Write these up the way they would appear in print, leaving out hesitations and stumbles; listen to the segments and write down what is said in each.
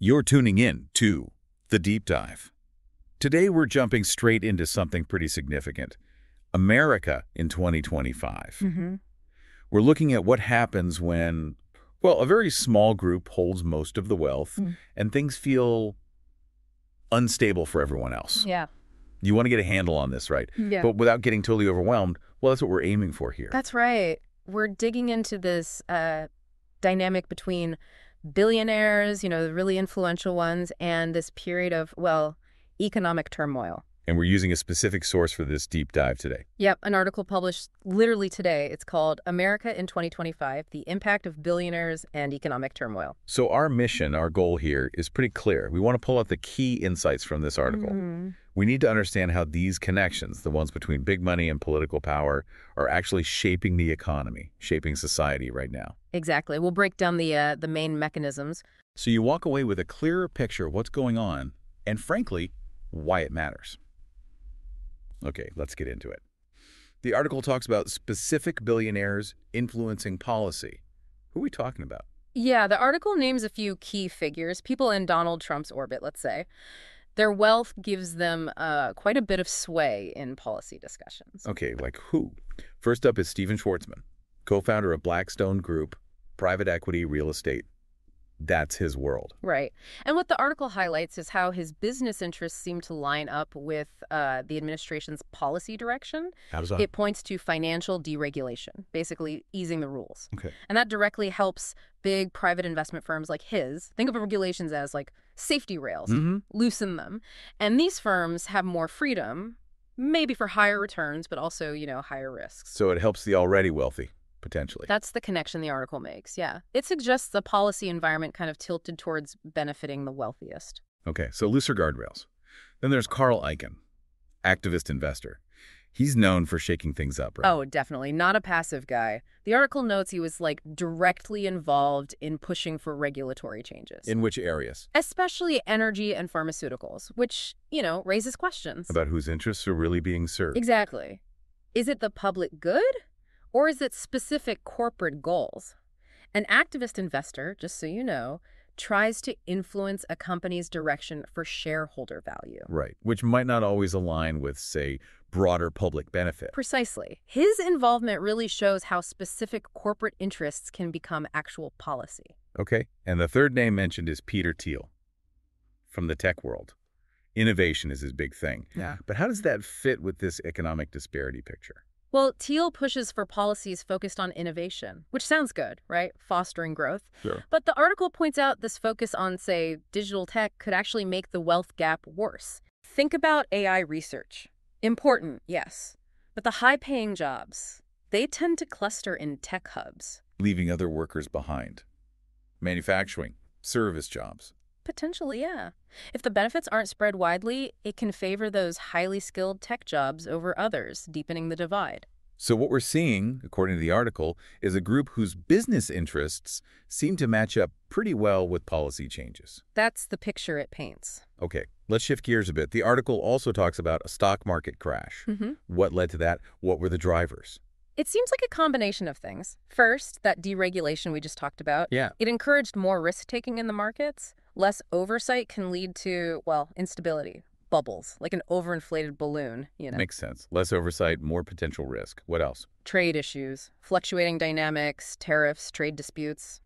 You're tuning in to The Deep Dive. Today we're jumping straight into something pretty significant. America in 2025. We're looking at what happens when, well, a very small group holds most of the wealth and things feel unstable for everyone else. Yeah. You want to get a handle on this, right? Yeah. But without getting totally overwhelmed, well, that's what we're aiming for here. That's right. We're digging into this dynamic between billionaires, the really influential ones, and this period of, well, economic turmoil. And we're using a specific source for this deep dive today. Yep, an article published literally today. It's called America in 2025, The Impact of Billionaires and Economic Turmoil. So our mission, our goal here is pretty clear. We want to pull out the key insights from this article. We need to understand how these connections, the ones between big money and political power, are actually shaping the economy, shaping society right now. Exactly. We'll break down the main mechanisms. So you walk away with a clearer picture of what's going on and, frankly, why it matters. Okay, let's get into it. The article talks about specific billionaires influencing policy. Who are we talking about? Yeah, the article names a few key figures, people in Donald Trump's orbit, let's say. Their wealth gives them quite a bit of sway in policy discussions. Okay, like who? First up is Stephen Schwarzman, co-founder of Blackstone Group, private equity, real estate. That's his world. Right. And what the article highlights is how his business interests seem to line up with the administration's policy direction. How does that? It points to financial deregulation, basically easing the rules. Okay. And that directly helps big private investment firms like his. Think of regulations as like safety rails, loosen them. And these firms have more freedom, maybe for higher returns, but also, higher risks. So it helps the already wealthy, potentially. That's the connection the article makes, yeah. It suggests the policy environment kind of tilted towards benefiting the wealthiest. Okay, so looser guardrails. Then there's Carl Icahn, activist investor. He's known for shaking things up, right? Oh, definitely. Not a passive guy. The article notes he was, directly involved in pushing for regulatory changes. In which areas? Especially energy and pharmaceuticals, which, raises questions. About whose interests are really being served. Exactly. Is it the public good? Or is it specific corporate goals? An activist investor, just so you know, tries to influence a company's direction for shareholder value. Right, which might not always align with, say, broader public benefit. Precisely. His involvement really shows how specific corporate interests can become actual policy. Okay, and the third name mentioned is Peter Thiel from the tech world. Innovation is his big thing. Yeah. But how does that fit with this economic disparity picture? Well, Thiel pushes for policies focused on innovation, which sounds good, right? Fostering growth. Sure. But the article points out this focus on, say, digital tech could actually make the wealth gap worse. Think about AI research. Important, yes. But the high-paying jobs, they tend to cluster in tech hubs. Leaving other workers behind. Manufacturing, service jobs. Potentially, yeah. If the benefits aren't spread widely, it can favor those highly skilled tech jobs over others, deepening the divide. So what we're seeing, according to the article, is a group whose business interests seem to match up pretty well with policy changes. That's the picture it paints. Okay, let's shift gears a bit. The article also talks about a stock market crash. What led to that? What were the drivers? It seems like a combination of things. First, that deregulation we just talked about. Yeah. It encouraged more risk-taking in the markets. Less oversight can lead to, instability, bubbles, like an overinflated balloon, Makes sense. Less oversight, more potential risk. What else? Trade issues, fluctuating dynamics, tariffs, trade disputes.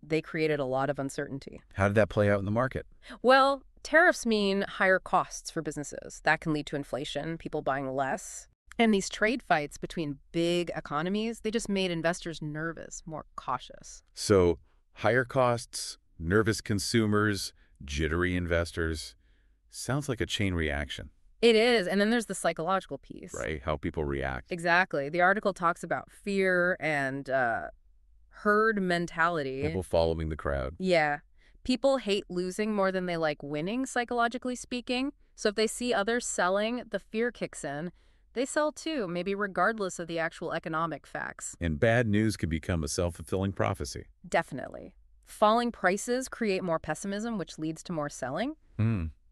They created a lot of uncertainty. How did that play out in the market? Well, tariffs mean higher costs for businesses. That can lead to inflation, people buying less. And these trade fights between big economies, they just made investors nervous, more cautious. So, higher costs, nervous consumers, jittery investors. Sounds like a chain reaction. It is. And then there's the psychological piece. Right, how people react. Exactly. The article talks about fear and herd mentality. People following the crowd. Yeah. People hate losing more than they like winning, psychologically speaking. So if they see others selling, the fear kicks in. They sell too, maybe regardless of the actual economic facts. And bad news can become a self-fulfilling prophecy. Definitely. Falling prices create more pessimism, which leads to more selling.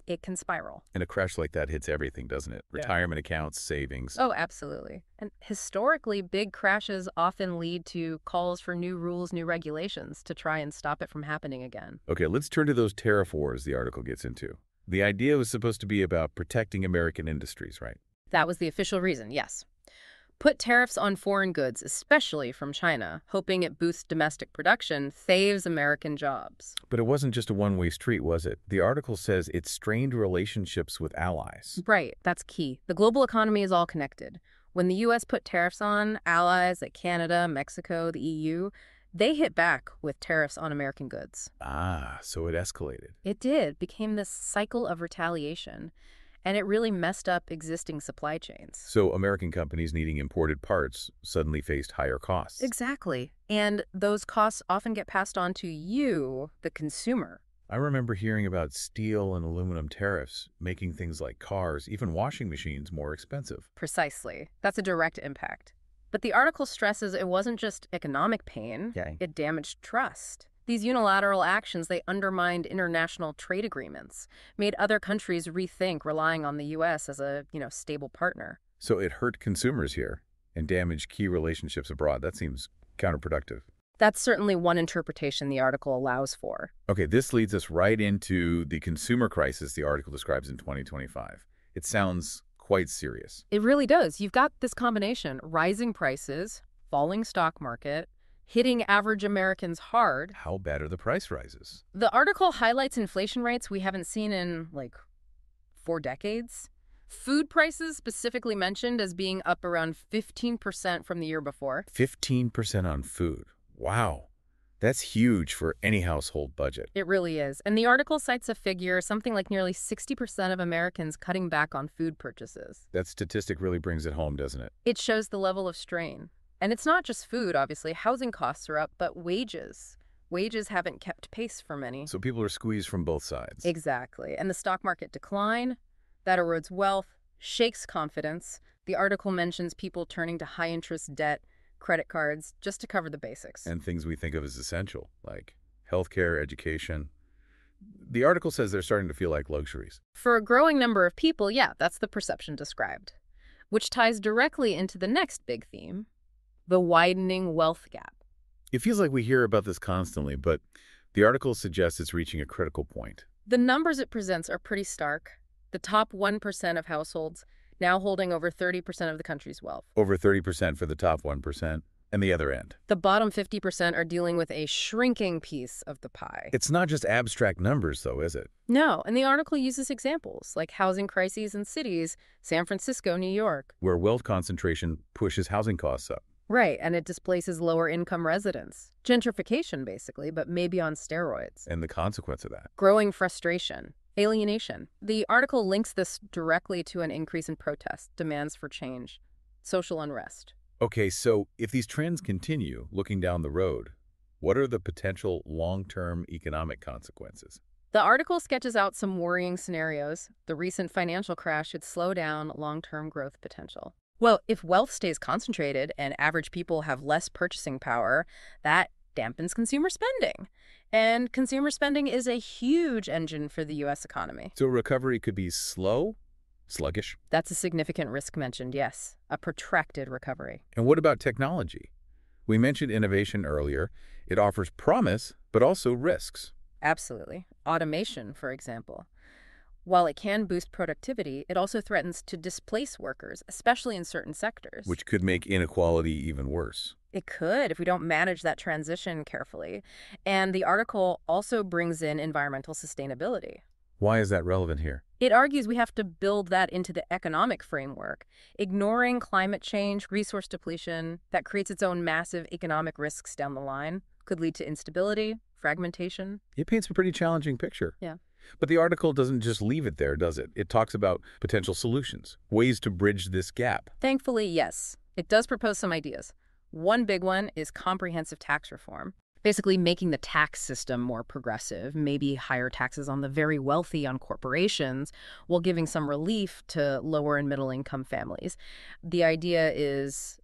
it can spiral. And a crash like that hits everything, doesn't it? Yeah. Retirement accounts, savings. Oh, absolutely. And historically, big crashes often lead to calls for new rules, new regulations to try and stop it from happening again. Okay, let's turn to those tariff wars the article gets into. The idea was supposed to be about protecting American industries, right? That was the official reason, yes. Put tariffs on foreign goods, especially from China, hoping it boosts domestic production, saves American jobs. But it wasn't just a one-way street, was it? The article says it strained relationships with allies. Right, that's key. The global economy is all connected. When the U.S. put tariffs on, allies like Canada, Mexico, the EU, they hit back with tariffs on American goods. Ah, so it escalated. It did, became this cycle of retaliation. And it really messed up existing supply chains. So American companies needing imported parts suddenly faced higher costs. Exactly. And those costs often get passed on to you, the consumer. I remember hearing about steel and aluminum tariffs, making things like cars, even washing machines, more expensive. Precisely. That's a direct impact. But the article stresses it wasn't just economic pain. Okay. It damaged trust. These unilateral actions, they undermined international trade agreements, made other countries rethink relying on the U.S. as a, stable partner. So it hurt consumers here and damaged key relationships abroad. That seems counterproductive. That's certainly one interpretation the article allows for. Okay, this leads us right into the consumer crisis the article describes in 2025. It sounds quite serious. It really does. You've got this combination: rising prices, falling stock market, hitting average Americans hard. How bad are the price rises? The article highlights inflation rates we haven't seen in, 4 decades. Food prices specifically mentioned as being up around 15% from the year before. 15% on food. Wow. That's huge for any household budget. It really is. And the article cites a figure, something like nearly 60% of Americans cutting back on food purchases. That statistic really brings it home, doesn't it? It shows the level of strain. And it's not just food, obviously. Housing costs are up, but wages. Wages haven't kept pace for many. So people are squeezed from both sides. Exactly. And the stock market decline, that erodes wealth, shakes confidence. The article mentions people turning to high-interest debt, credit cards, just to cover the basics. And things we think of as essential, like healthcare, education. The article says they're starting to feel like luxuries. For a growing number of people, yeah, that's the perception described. Which ties directly into the next big theme: the widening wealth gap. It feels like we hear about this constantly, but the article suggests it's reaching a critical point. The numbers it presents are pretty stark. The top 1% of households now holding over 30% of the country's wealth. Over 30% for the top 1%, and the other end. The bottom 50% are dealing with a shrinking piece of the pie. It's not just abstract numbers, though, is it? No, and the article uses examples like housing crises in cities, San Francisco, New York. Where wealth concentration pushes housing costs up. Right, and it displaces lower-income residents. Gentrification, basically, but maybe on steroids. And the consequence of that. Growing frustration, alienation. The article links this directly to an increase in protest, demands for change, social unrest. Okay, so if these trends continue, looking down the road, what are the potential long-term economic consequences? The article sketches out some worrying scenarios. The recent financial crash should slow down long-term growth potential. Well, if wealth stays concentrated and average people have less purchasing power, that dampens consumer spending. And consumer spending is a huge engine for the U.S. economy. So recovery could be slow, sluggish. That's a significant risk mentioned, yes. A protracted recovery. And what about technology? We mentioned innovation earlier. It offers promise, but also risks. Absolutely. Automation, for example. While it can boost productivity, it also threatens to displace workers, especially in certain sectors. Which could make inequality even worse. It could if we don't manage that transition carefully. And the article also brings in environmental sustainability. Why is that relevant here? It argues we have to build that into the economic framework. Ignoring climate change, resource depletion, that creates its own massive economic risks down the line, could lead to instability, fragmentation. It paints a pretty challenging picture. Yeah. But the article doesn't just leave it there, does it? It talks about potential solutions, ways to bridge this gap. Thankfully, yes. It does propose some ideas. One big one is comprehensive tax reform. Basically making the tax system more progressive, maybe higher taxes on the very wealthy, on corporations, while giving some relief to lower and middle income families. The idea is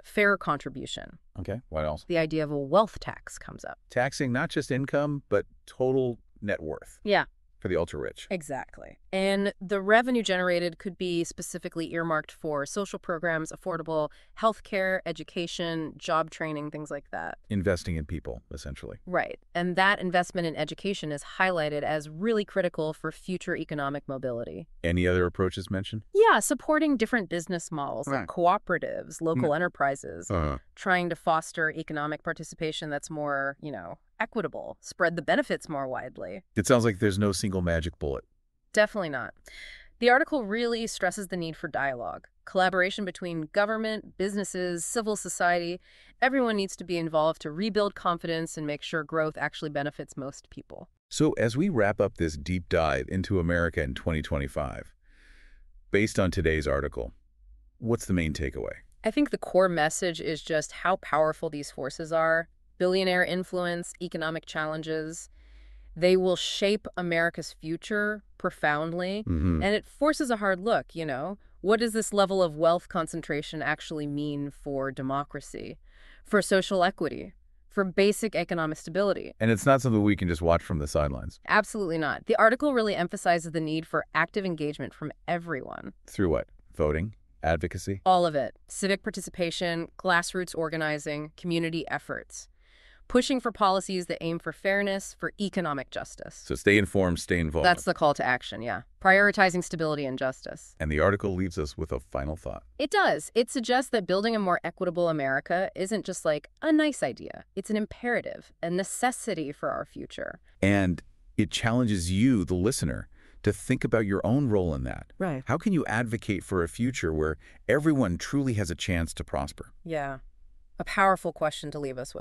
fair contribution. Okay, what else? The idea of a wealth tax comes up. Taxing not just income, but total net worth. Yeah, for the ultra-rich. Exactly. And the revenue generated could be specifically earmarked for social programs, affordable healthcare, education, job training, things like that. Investing in people, essentially. Right. And that investment in education is highlighted as really critical for future economic mobility. Any other approaches mentioned? Yeah, supporting different business models like cooperatives, local enterprises, trying to foster economic participation that's more, equitable, spread the benefits more widely. It sounds like there's no single magic bullet. Definitely not. The article really stresses the need for dialogue, collaboration between government, businesses, civil society. Everyone needs to be involved to rebuild confidence and make sure growth actually benefits most people. So as we wrap up this deep dive into America in 2025, based on today's article, what's the main takeaway? I think the core message is just how powerful these forces are. Billionaire influence, economic challenges. They will shape America's future profoundly. And it forces a hard look, What does this level of wealth concentration actually mean for democracy, for social equity, for basic economic stability? And it's not something we can just watch from the sidelines. Absolutely not. The article really emphasizes the need for active engagement from everyone. Through what? Voting? Advocacy? All of it. Civic participation, grassroots organizing, community efforts. Pushing for policies that aim for fairness, for economic justice. So stay informed, stay involved. That's the call to action, yeah. Prioritizing stability and justice. And the article leaves us with a final thought. It does. It suggests that building a more equitable America isn't just like a nice idea. It's an imperative, a necessity for our future. And it challenges you, the listener, to think about your own role in that. Right. How can you advocate for a future where everyone truly has a chance to prosper? Yeah. A powerful question to leave us with.